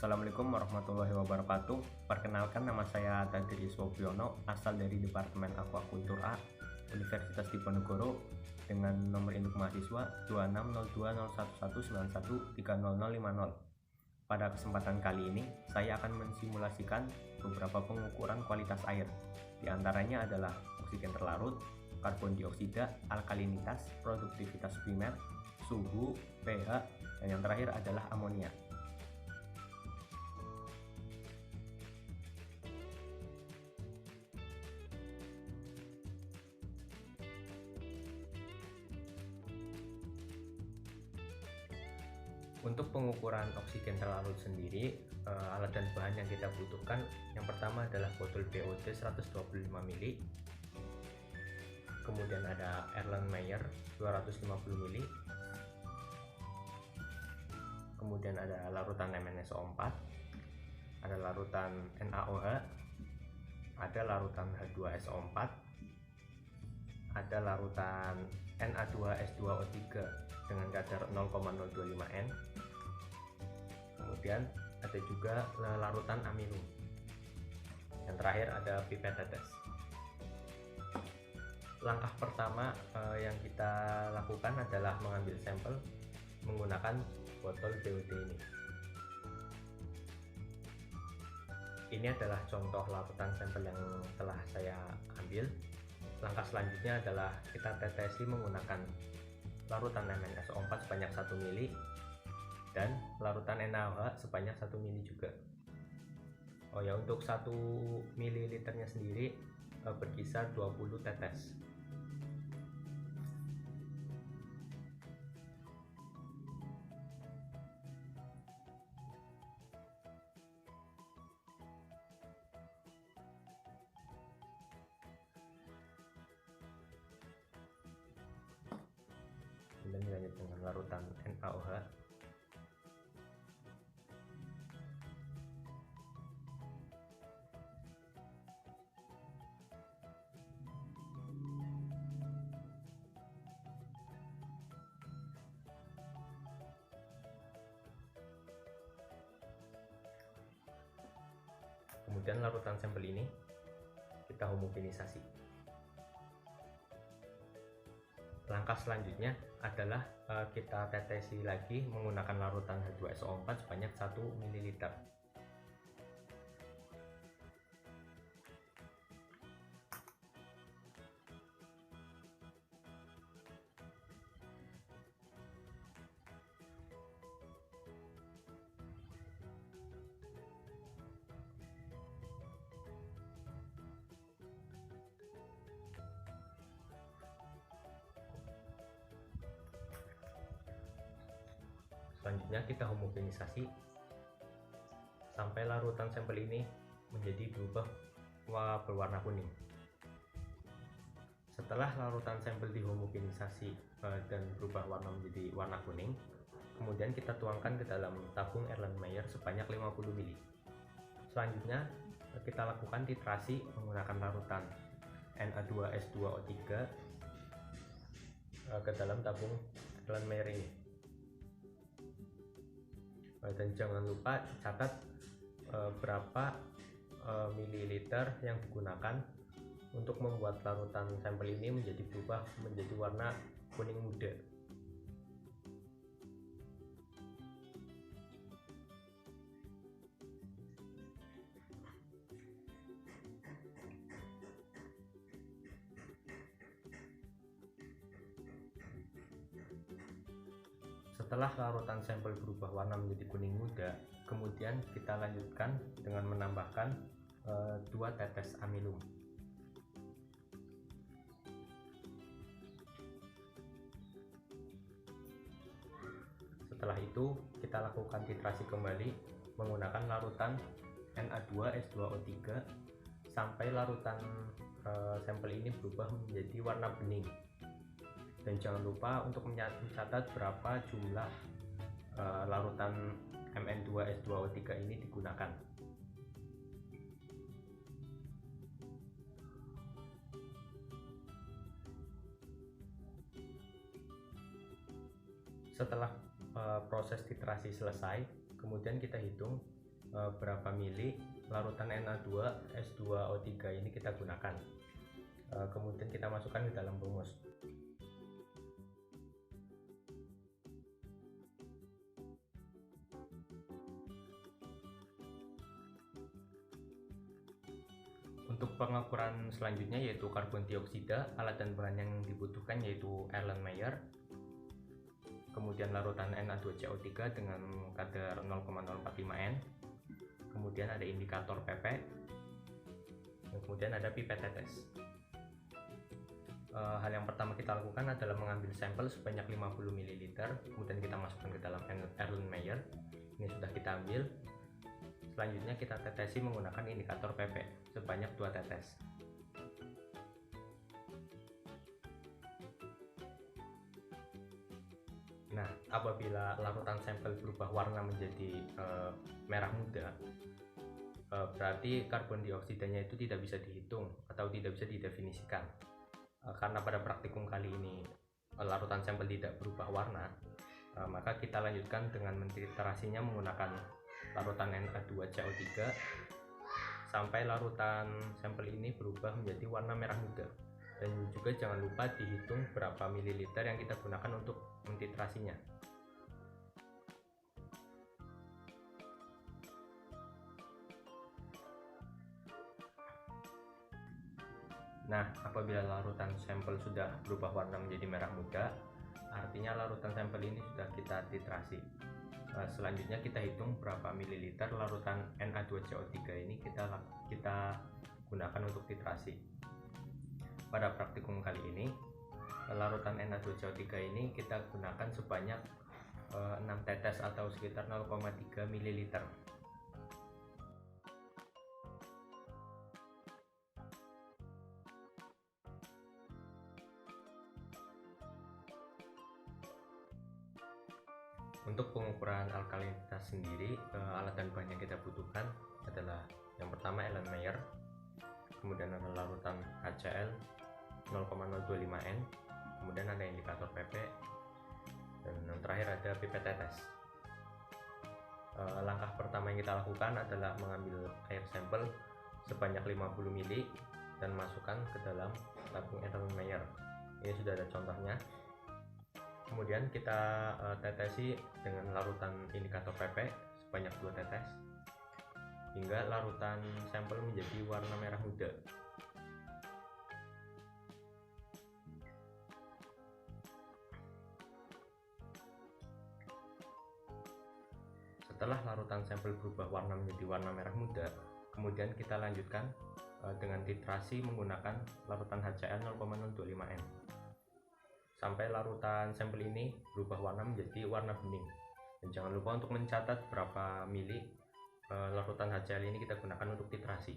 Assalamualaikum warahmatullahi wabarakatuh. Perkenalkan, nama saya Tadri Swobiono, asal dari Departemen Aquakultur A, Universitas Diponegoro, dengan nomor induk mahasiswa 2602011191300050. Pada kesempatan kali ini, saya akan mensimulasikan beberapa pengukuran kualitas air. Di antaranya adalah oksigen terlarut, karbon dioksida, alkalinitas, produktivitas primer, suhu, pH, dan yang terakhir adalah amonia. Untuk pengukuran oksigen terlarut sendiri, alat dan bahan yang kita butuhkan, yang pertama adalah botol BOD 125 ml, kemudian ada Erlenmeyer 250 ml, kemudian ada larutan MnSO4, ada larutan NaOH, ada larutan H2SO4, ada larutan Na2S2O3 dengan kadar 0,025 N. Kemudian ada juga larutan amilum. Yang terakhir ada pipet tetes. Langkah pertama yang kita lakukan adalah mengambil sampel menggunakan botol BOD ini. Ini adalah contoh larutan sampel yang telah saya ambil. Langkah selanjutnya adalah kita tetesi menggunakan larutan MnSO4 sebanyak 1 ml dan larutan NaOH sebanyak 1 ml juga. Oh ya, untuk 1 ml sendiri berkisar 20 tetes. Kemudian dilanjut dengan larutan NaOH. Kemudian larutan sampel ini kita homogenisasi. Langkah selanjutnya adalah kita tetesi lagi menggunakan larutan H2SO4 sebanyak 1 ml. Selanjutnya kita homogenisasi sampai larutan sampel ini menjadi berwarna kuning. Setelah larutan sampel dihomogenisasi dan berubah warna menjadi warna kuning, kemudian kita tuangkan ke dalam tabung Erlenmeyer sebanyak 50 ml. Selanjutnya kita lakukan titrasi menggunakan larutan Na2S2O3 ke dalam tabung Erlenmeyer ini. Dan jangan lupa catat berapa mililiter yang digunakan untuk membuat larutan sampel ini berubah menjadi warna kuning muda. Setelah larutan sampel berubah warna menjadi kuning muda, kemudian kita lanjutkan dengan menambahkan 2 tetes amilum. Setelah itu kita lakukan titrasi kembali menggunakan larutan Na2S2O3 sampai larutan sampel ini berubah menjadi warna bening. Dan jangan lupa untuk mencatat berapa jumlah larutan Mn2S2O3 ini digunakan. Setelah proses titrasi selesai, kemudian kita hitung berapa mili larutan Na2S2O3 ini kita gunakan. Kemudian kita masukkan ke dalam rumus. Untuk pengukuran selanjutnya yaitu karbon dioksida, alat dan bahan yang dibutuhkan yaitu Erlenmeyer, kemudian larutan Na2CO3 dengan kadar 0,045 N, kemudian ada indikator PP, dan kemudian ada pipet tetes. Hal yang pertama kita lakukan adalah mengambil sampel sebanyak 50 ml, kemudian kita masukkan ke dalam Erlenmeyer. Ini sudah kita ambil. Selanjutnya kita tetesi menggunakan indikator PP sebanyak 2 tetes. Nah, apabila larutan sampel berubah warna menjadi merah muda, berarti karbon dioksidanya itu tidak bisa dihitung atau tidak bisa didefinisikan. Karena pada praktikum kali ini larutan sampel tidak berubah warna, maka kita lanjutkan dengan mentiltrasinya menggunakan larutan Na2CO3 sampai larutan sampel ini berubah menjadi warna merah muda. Dan juga jangan lupa dihitung berapa mililiter yang kita gunakan untuk mentiltrasinya. Nah, apabila larutan sampel sudah berubah warna menjadi merah muda, artinya larutan sampel ini sudah kita titrasi. Selanjutnya kita hitung berapa mililiter larutan Na2CO3 ini kita gunakan untuk titrasi. Pada praktikum kali ini, larutan Na2CO3 ini kita gunakan sebanyak 6 tetes atau sekitar 0,3 ml. Untuk pengukuran alkalinitas sendiri, alat dan bahan yang kita butuhkan adalah yang pertama Erlenmeyer, kemudian ada larutan HCl 0,025 N, kemudian ada indikator PP, dan yang terakhir ada pipet tetes. Langkah pertama yang kita lakukan adalah mengambil air sampel sebanyak 50 ml dan masukkan ke dalam tabung Erlenmeyer. Ini sudah ada contohnya. Kemudian kita tetesi dengan larutan indikator PP sebanyak 2 tetes hingga larutan sampel menjadi warna merah muda. Setelah larutan sampel berubah warna menjadi warna merah muda, kemudian kita lanjutkan dengan titrasi menggunakan larutan HCl 0,025 N sampai larutan sampel ini berubah warna menjadi warna bening. Dan jangan lupa untuk mencatat berapa mili larutan HCl ini kita gunakan untuk titrasi.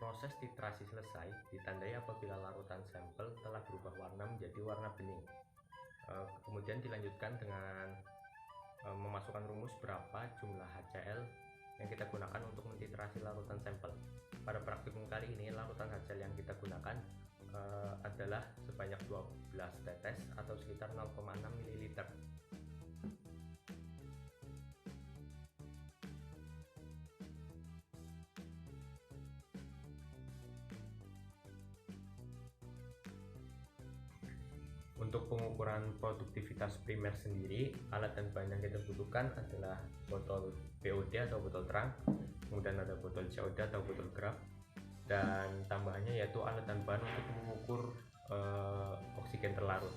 Proses titrasi selesai ditandai apabila larutan sampel telah berubah warna menjadi warna bening. Kemudian dilanjutkan dengan memasukkan rumus berapa jumlah HCl yang kita gunakan untuk mentitrasi larutan sampel. Pada praktikum kali ini larutan HCl yang kita gunakan adalah sebanyak 12 tetes atau sekitar 0,6 ml. Untuk pengukuran produktivitas primer sendiri, alat dan bahan yang kita butuhkan adalah botol BOD atau botol terang, kemudian ada botol COD atau botol graf, dan tambahannya yaitu alat dan bahan untuk mengukur oksigen terlarut.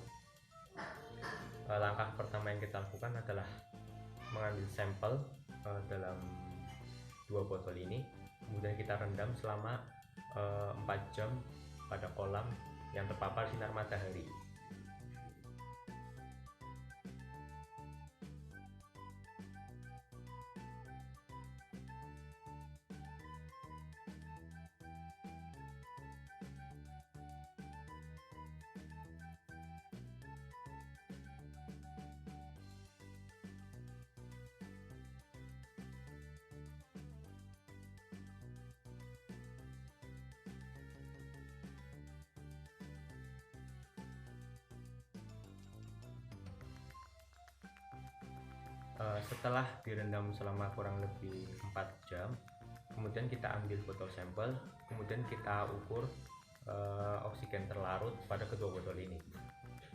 Langkah pertama yang kita lakukan adalah mengambil sampel dalam 2 botol ini, kemudian kita rendam selama 4 jam pada kolam yang terpapar sinar matahari. Setelah direndam selama kurang lebih 4 jam, kemudian kita ambil botol sampel, kemudian kita ukur oksigen terlarut pada kedua botol ini.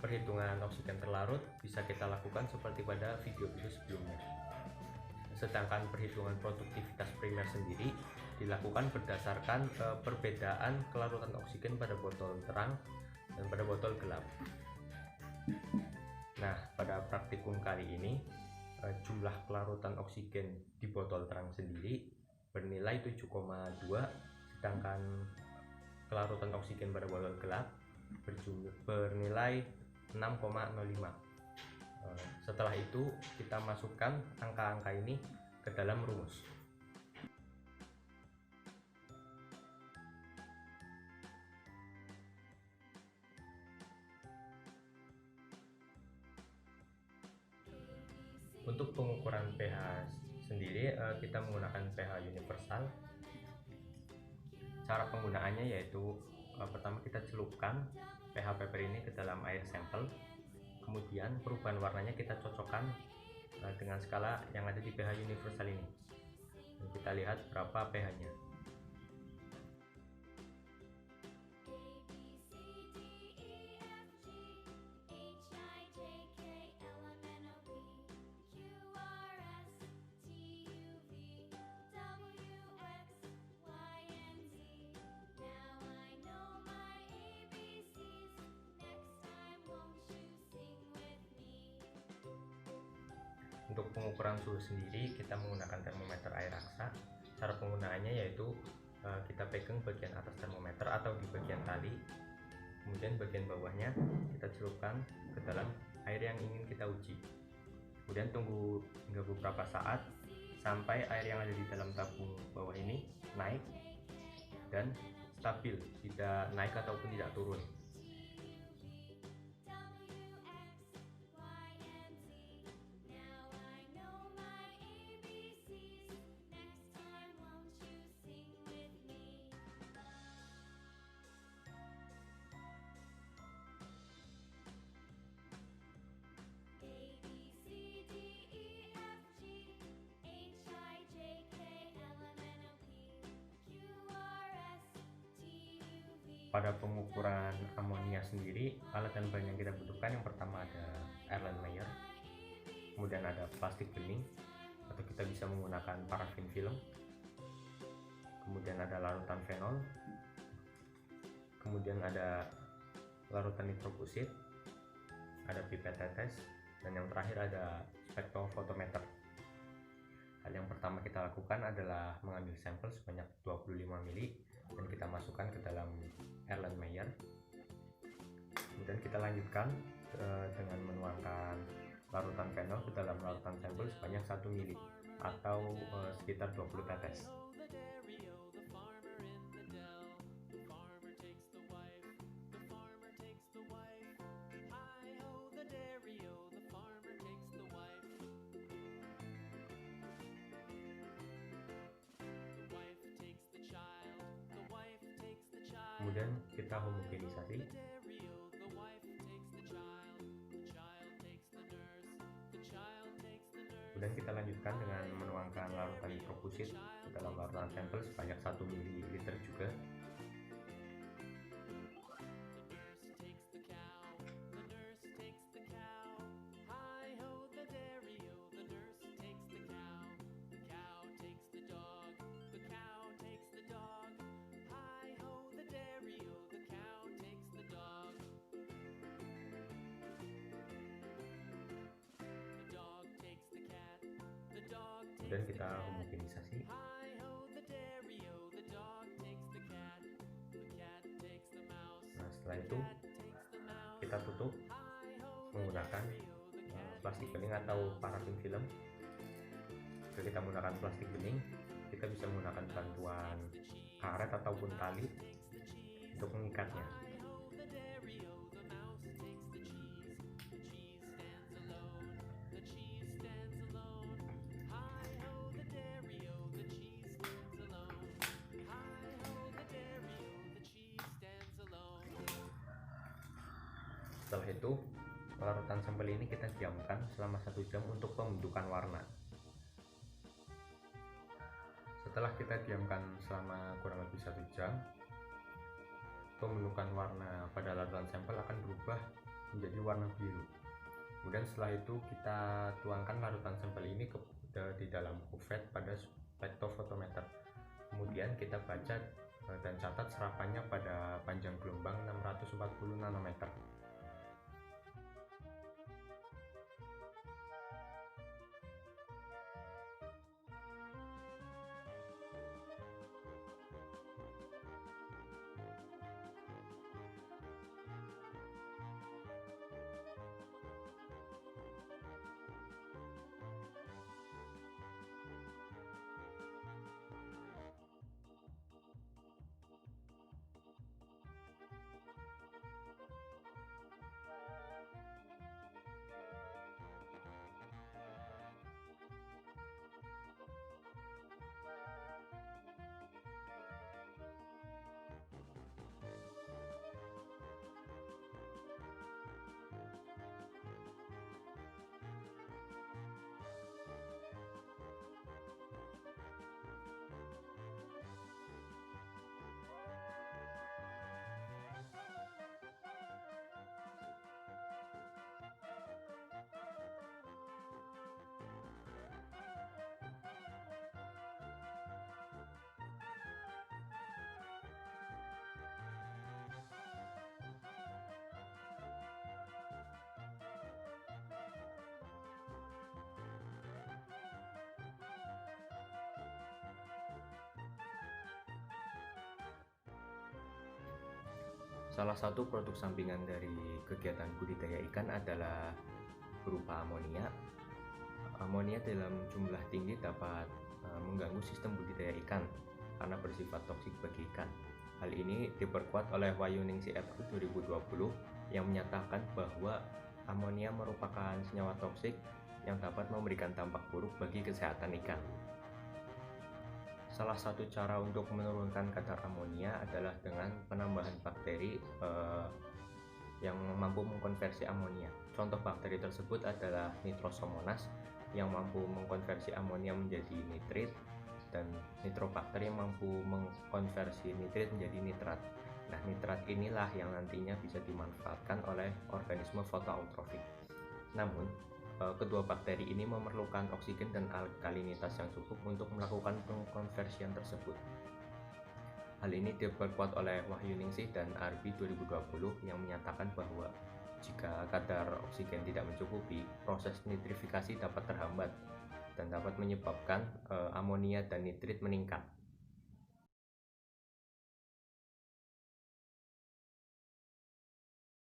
Perhitungan oksigen terlarut bisa kita lakukan seperti pada video-video sebelumnya. Sedangkan perhitungan produktivitas primer sendiri dilakukan berdasarkan perbedaan kelarutan oksigen pada botol terang dan pada botol gelap. Nah, pada praktikum kali ini jumlah kelarutan oksigen di botol terang sendiri bernilai 7,2, sedangkan kelarutan oksigen pada botol gelap bernilai 6,05. Setelah itu kita masukkan angka-angka ini ke dalam rumus. Untuk pengukuran pH sendiri kita menggunakan pH universal. Cara penggunaannya yaitu pertama kita celupkan pH paper ini ke dalam air sampel, kemudian perubahan warnanya kita cocokkan dengan skala yang ada di pH universal ini. Dan kita lihat berapa pH-nya. Untuk pengukuran suhu sendiri kita menggunakan termometer air raksa. Cara penggunaannya yaitu kita pegang bagian atas termometer atau di bagian tali, kemudian bagian bawahnya kita celupkan ke dalam air yang ingin kita uji. Kemudian tunggu hingga beberapa saat sampai air yang ada di dalam tabung bawah ini naik dan stabil, tidak naik ataupun tidak turun. Pada pengukuran amonia sendiri, alat dan bahan yang kita butuhkan yang pertama ada Erlenmeyer, kemudian ada plastik bening atau kita bisa menggunakan parafin film, kemudian ada larutan fenol, kemudian ada larutan nitrofusid, ada pipet tetes, dan yang terakhir ada spektrofotometer. Hal yang pertama kita lakukan adalah mengambil sampel sebanyak 25 mili dan kita masukkan ke dalam Erlenmeyer. Kemudian kita lanjutkan dengan menuangkan larutan fenol ke dalam larutan sampel sebanyak 1 mili atau sekitar 20 tetes. Kemudian kita homogenisasi. Kemudian kita lanjutkan dengan menuangkan larutan nitrofusid ke dalam larutan sampel sebanyak 1 ml juga. Kemudian kita homogenisasi. Nah, setelah itu kita tutup menggunakan plastik bening atau parafin film. Jika kita menggunakan plastik bening, kita bisa menggunakan bantuan karet ataupun tali untuk mengikatnya. Setelah itu Larutan sampel ini kita diamkan selama 1 jam untuk pembentukan warna. Setelah kita diamkan selama kurang lebih 1 jam, pembentukan warna pada larutan sampel akan berubah menjadi warna biru. Kemudian setelah itu kita tuangkan larutan sampel ini di dalam kuvet pada spektrofotometer. Kemudian kita baca dan catat serapannya pada panjang gelombang 640 nanometer. Salah satu produk sampingan dari kegiatan budidaya ikan adalah berupa amonia. Amonia dalam jumlah tinggi dapat mengganggu sistem budidaya ikan karena bersifat toksik bagi ikan. Hal ini diperkuat oleh Wahyuningsih et al. 2020 yang menyatakan bahwa amonia merupakan senyawa toksik yang dapat memberikan dampak buruk bagi kesehatan ikan. Salah satu cara untuk menurunkan kadar amonia adalah dengan penambahan bakteri yang mampu mengkonversi amonia. Contoh bakteri tersebut adalah Nitrosomonas yang mampu mengkonversi amonia menjadi nitrit, dan Nitrobacter yang mampu mengkonversi nitrit menjadi nitrat. Nah, nitrat inilah yang nantinya bisa dimanfaatkan oleh organisme fotoautrofik. Namun, kedua bakteri ini memerlukan oksigen dan alkalinitas yang cukup untuk melakukan pengkonversian tersebut. Hal ini diperkuat oleh Wahyuningsih dan Arbi 2020 yang menyatakan bahwa jika kadar oksigen tidak mencukupi, proses nitrifikasi dapat terhambat dan dapat menyebabkan amonia dan nitrit meningkat.